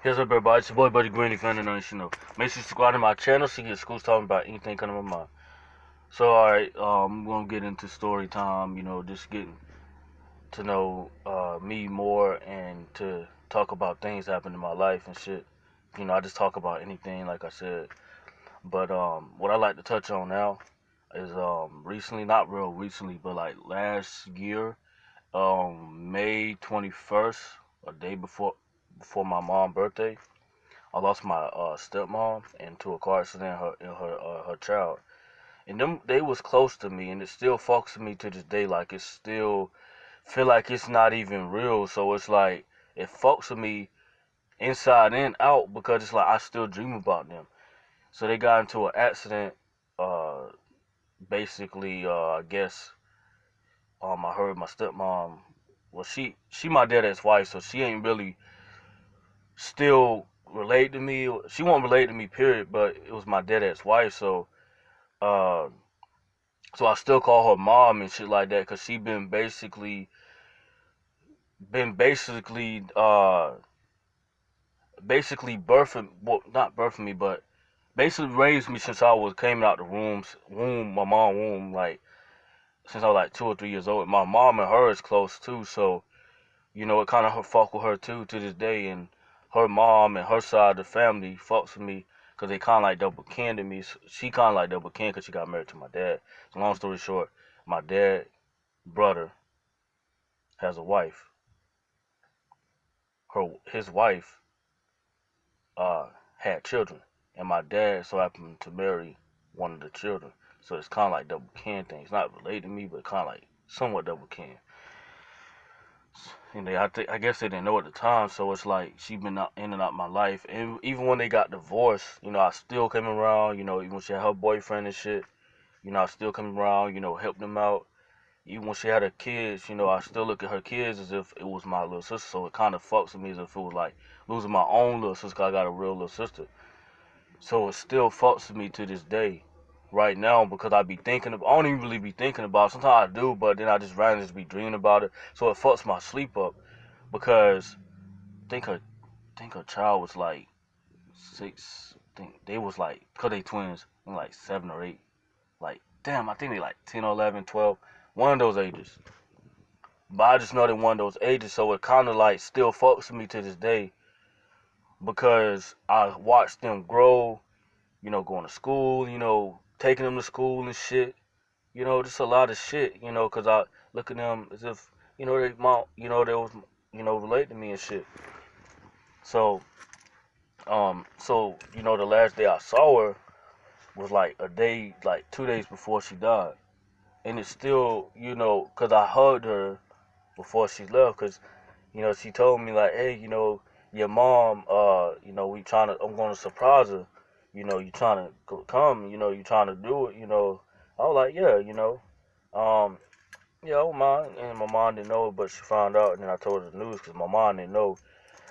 Here's up, everybody. It's your boy, Buddy Granny, fan of you know. Make sure you subscribe to my channel so you get schools talking about anything coming to my mind. So, alright, I'm going to get into story time, just getting to know me more and to talk about things happening in my life and shit. I just talk about anything, like I said. But what I like to touch on now is recently, not real recently, but like last year, May 21st, a day before my mom's birthday. I lost my stepmom into a car accident. Her child, and they was close to me, and it still fucks with me to this day. Like it still feel like it's not even real. So it's like it fucks with me inside and out because it's like I still dream about them. So they got into an accident. Uh, Basically, I guess I heard my stepmom. Well, she my dad's wife, so she ain't really still relate to me. She won't relate to me, period. But it was my dad's wife, uh, so I still call her mom and shit like that, cause she been basically birthing, well, not birthing me, but basically raised me since I was came out the my mom womb, like since I was like 2 or 3 years old. My mom and her is close too, so it kind of her fuck with her too to this day, and her mom and her side of the family fucks with me because they kind of like double kin to me. She kind of like double kin because she got married to my dad. So long story short, my dad brother has a wife. His wife had children, and my dad so happened to marry one of the children. So it's kind of like double kin thing. It's not related to me, but kind of like somewhat double kin. I guess they didn't know at the time, so it's like she been in and out my life. And even when they got divorced, I still came around. Even when she had her boyfriend and shit, I still come around. Help them out. Even when she had her kids, I still look at her kids as if it was my little sister. So it kind of fucks with me as if it was like losing my own little sister. 'Cause I got a real little sister. So it still fucks with me to this day, right now, because I be thinking of. I don't even really be thinking about it. Sometimes I do, but then I just randomly just be dreaming about it. So it fucks my sleep up because think her child was like 6. I think they was like, cause they twins, like 7 or 8. Like damn, I think they like 10 or 11, 12, one of those ages. But I just know they one of those ages, so it kind of like still fucks with me to this day because I watched them grow. Going to school. Taking them to school and shit. Just a lot of shit. Cause I look at them as if they mom, they was relate to me and shit. So the last day I saw her was like a day, like 2 days before she died, and it's still, cause I hugged her before she left, cause she told me like, hey, your mom, we trying to, I'm going to surprise her, you trying to come, you trying to do it, I was like, yeah, yeah, I don't mind, and my mom didn't know, but she found out, and then I told her the news, cause my mom didn't know,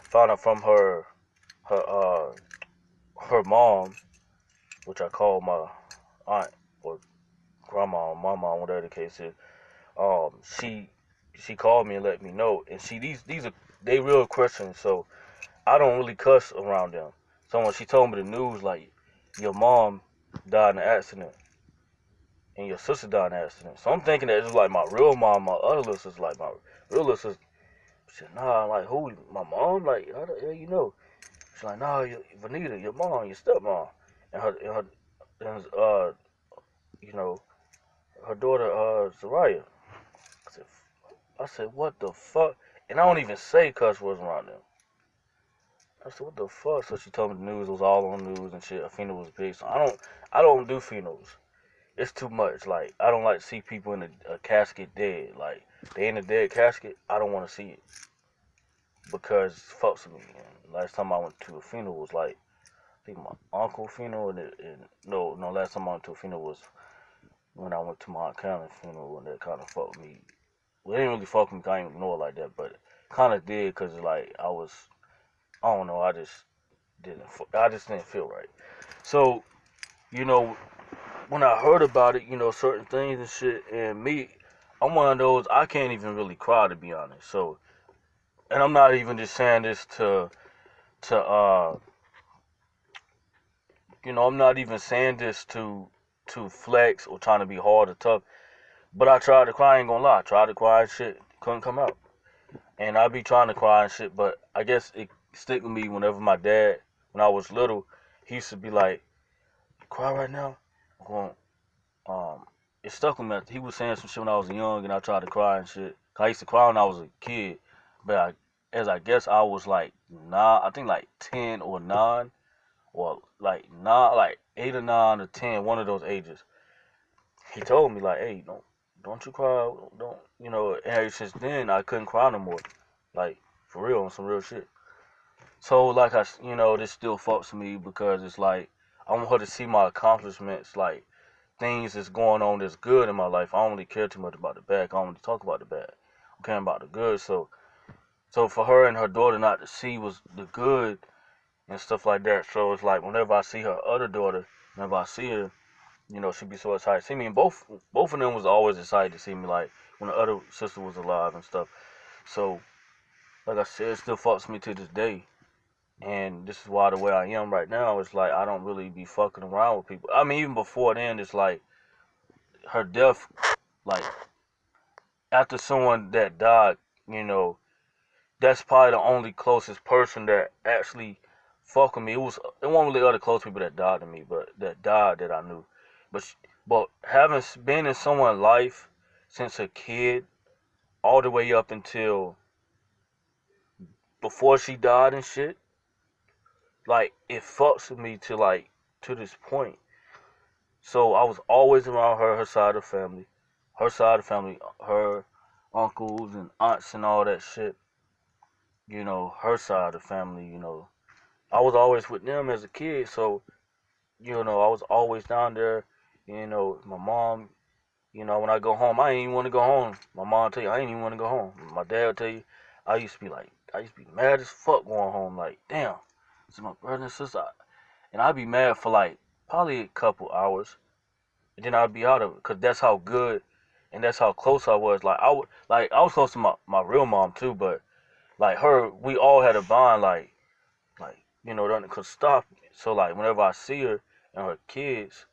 found out from her, her mom, which I call my aunt or grandma or my mom, whatever the case is. She called me and let me know. And see, these are they real questions, so I don't really cuss around them. So when she told me the news, like your mom died in an accident and your sister died in an accident, so I'm thinking that it's like my real mom, my other little sister, like my real little sister. She said, nah, I'm like who? My mom? Like how the hell you know? She's like, nah, Vanita, your mom, your stepmom, and and you know, her daughter, Soraya. I said, what the fuck? And I don't even say cuss words around them. I said, what the fuck? So she told me the news was all on the news and shit. A funeral was big. So I don't do funerals. It's too much. Like, I don't like to see people in a casket dead. Like, they in a dead casket, I don't want to see it. Because it fucks with me. And last time I went to a funeral was like, I think my uncle's funeral. No, last time I went to a funeral was when I went to my Aunt Carolyn's funeral, and that kind of fucked me. Well, it didn't really fuck me 'cause I didn't know it like that, but kind of did because like I don't know, I just didn't feel right. So, you know, when I heard about it, certain things and shit, and me, I'm one of those, I can't even really cry, to be honest. So, and I'm not even just saying this to to I'm not even saying this to flex or trying to be hard or tough, but I tried to cry. I ain't gonna lie, I tried to cry and shit couldn't come out, and I be trying to cry and shit, but I guess it stick with me whenever my dad, when I was little, he used to be like, "Cry right now." I'm going, it stuck with me. He was saying some shit when I was young, and I tried to cry and shit. I used to cry when I was a kid, but I guess I was like nine, I think like 10 or 9, or like nine, like 8 or 9 or 10, one of those ages. He told me like, "Hey, don't you cry, don't And ever since then, I couldn't cry no more, like for real, on some real shit. So like this still fucks with me because it's like I want her to see my accomplishments, like things that's going on that's good in my life. I don't really care too much about the bad. I don't really talk about the bad. I'm caring about the good. So for her and her daughter not to see was the good and stuff like that. So it's like whenever I see her other daughter, whenever I see her, she'd be so excited to see me. And both of them was always excited to see me, like when the other sister was alive and stuff. So like I said, it still fucks me to this day. And this is why the way I am right now is like I don't really be fucking around with people. I mean, even before then, it's like her death, like after someone that died, you know, that's probably the only closest person that actually fuck with me. It wasn't really other close people that died to me, but that died that I knew. But having been in someone's life since a kid, all the way up until before she died and shit, like it fucks with me to this point. So I was always around her side of the family, her uncles and aunts and all that shit. Her side of the family. I was always with them as a kid, so I was always down there. My mom. When I go home, I ain't even want to go home. My mom tell you I ain't even want to go home. My dad will tell you I used to be mad as fuck going home. Like, damn, this is my brother and sister, and I'd be mad for like probably a couple hours, and then I'd be out of it, cause that's how good and that's how close I was. I was close to my real mom too, but like her, we all had a bond. Nothing could stop it. So like whenever I see her and her kids,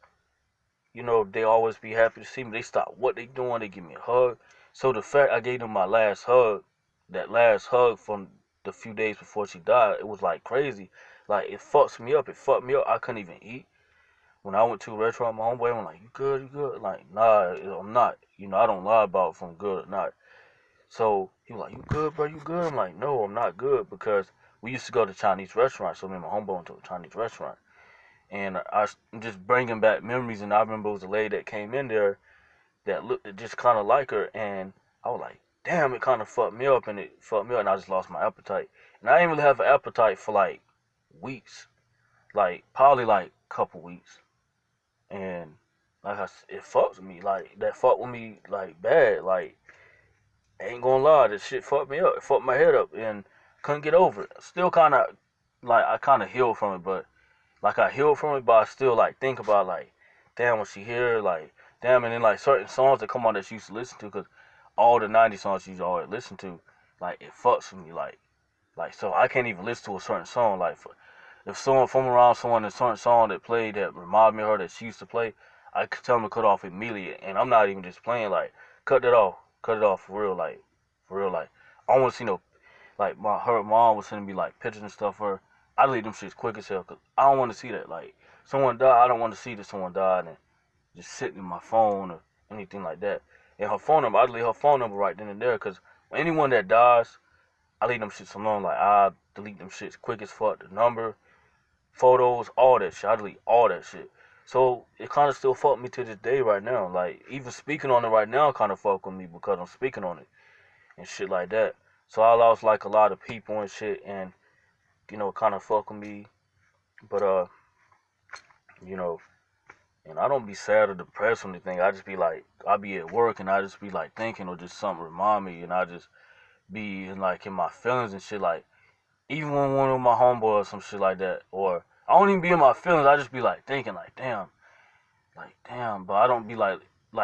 they always be happy to see me. They stop what they doing, they give me a hug. So the fact I gave them my last hug, that last hug from the few days before she died, it was like crazy. Like it fucks me up. It fucked me up. I couldn't even eat. When I went to a restaurant, my homeboy was like, "You good? You good?" Like, nah, I'm not. I don't lie about if I'm good or not. So he was like, "You good, bro? You good?" I'm like, "No, I'm not good," because we used to go to Chinese restaurants. So me and my homeboy went to a Chinese restaurant, and I'm just bringing back memories. And I remember it was a lady that came in there that looked just kind of like her, and I was like, "Damn!" It kind of fucked me up, and I just lost my appetite. And I didn't really have an appetite for like weeks, like probably like a couple weeks, and it fucks with me, like that fucked with me like bad, like ain't gonna lie, this shit fucked me up. It fucked my head up and couldn't get over it. Still kind of like I kind of healed from it, but like I healed from it, but I still like think about like, damn, when she here, like, damn, and then like certain songs that come on that she used to listen to, cause all the '90s songs she used to always listen to, like it fucks with me, like so I can't even listen to a certain song. Like if someone from around someone a certain song that played that remind me of her that she used to play, I could tell them to cut off immediately, and I'm not even just playing like cut it off for real like. I don't want to see no like her mom was sending me like pictures and stuff for her. I delete them shits quick as hell because I don't want to see that. Like someone died, I don't want to see that someone died and just sitting in my phone or anything like that. And her phone number, I delete her phone number right then and there because anyone that dies, I leave them shits alone. Like I delete them shits quick as fuck. The number, photos, all that shit. I delete all that shit. So it kind of still fuck me to this day right now. Like even speaking on it right now kind of fuck with me because I'm speaking on it and shit like that. So I lost like a lot of people and shit, and kind of fuck with me. But you know, and I don't be sad or depressed or anything. I just be like, I be at work and I just be like thinking or just something remind me, and I just be in my feelings and shit. Like even when one of my homeboys or some shit like that, or I don't even be in my feelings. I just be like thinking like damn. But I don't be like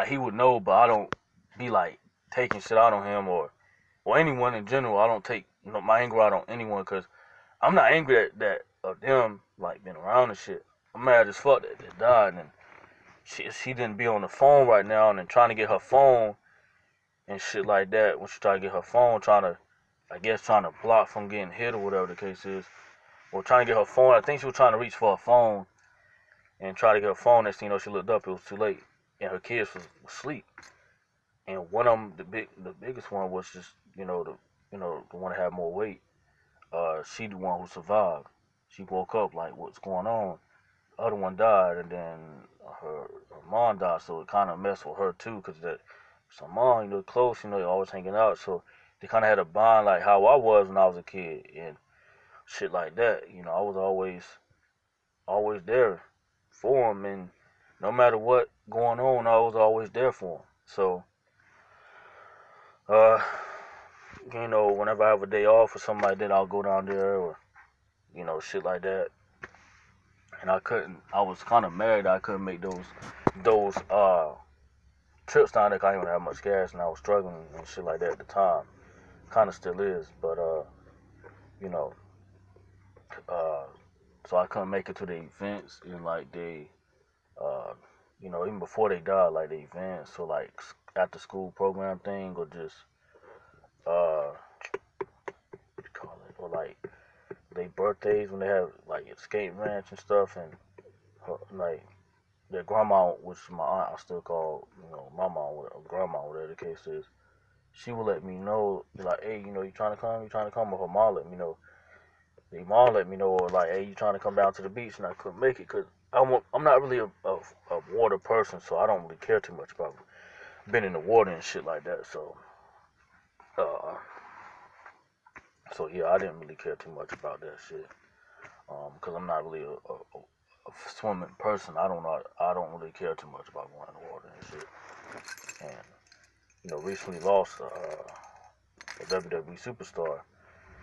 he would know, but I don't be like taking shit out on him or anyone in general. I don't take my anger out on anyone because I'm not angry at that of them like being around and shit. I'm mad as fuck that they died and she didn't be on the phone right now and then trying to get her phone and shit like that. When she tried to get her phone, trying to block from getting hit or whatever the case is, or trying to get her phone. I think she was trying to reach for her phone and try to get her phone. Next thing you know, she looked up, it was too late, and her kids was asleep. And one of them, the biggest one was just the one that had more weight. She the one who survived. She woke up like, what's going on? The other one died, and then her mom died, so it kind of messed with her too, cause that so mom, close, you're always hanging out, so they kind of had a bond like how I was when I was a kid and shit like that. I was always there for them, and no matter what going on, I was always there for them. So, uh, whenever I have a day off or something like that, I'll go down there or shit like that. And I couldn't. I was kind of mad that I couldn't make those trips down there. 'Cause I didn't have much gas, and I was struggling and shit like that at the time. Kind of still is, but you know, uh, so I couldn't make it to the events and like uh, even before they died, like the events, so like after school program thing, or just what you call it, or like they birthdays when they have like skate ranch and stuff, and like their grandma, which my aunt, I still call my mom or grandma, whatever the case is. She would let me know, like, hey, you trying to come? You trying to come? Or her mom let me know. The mom let me know, or like, hey, you trying to come down to the beach? And I couldn't make it because I'm not really a water person, so I don't really care too much about being in the water and shit like that. Uh, so yeah, I didn't really care too much about that shit. Because I'm not really a swimming person. I don't really care too much about going in the water and shit. And recently lost a WWE superstar.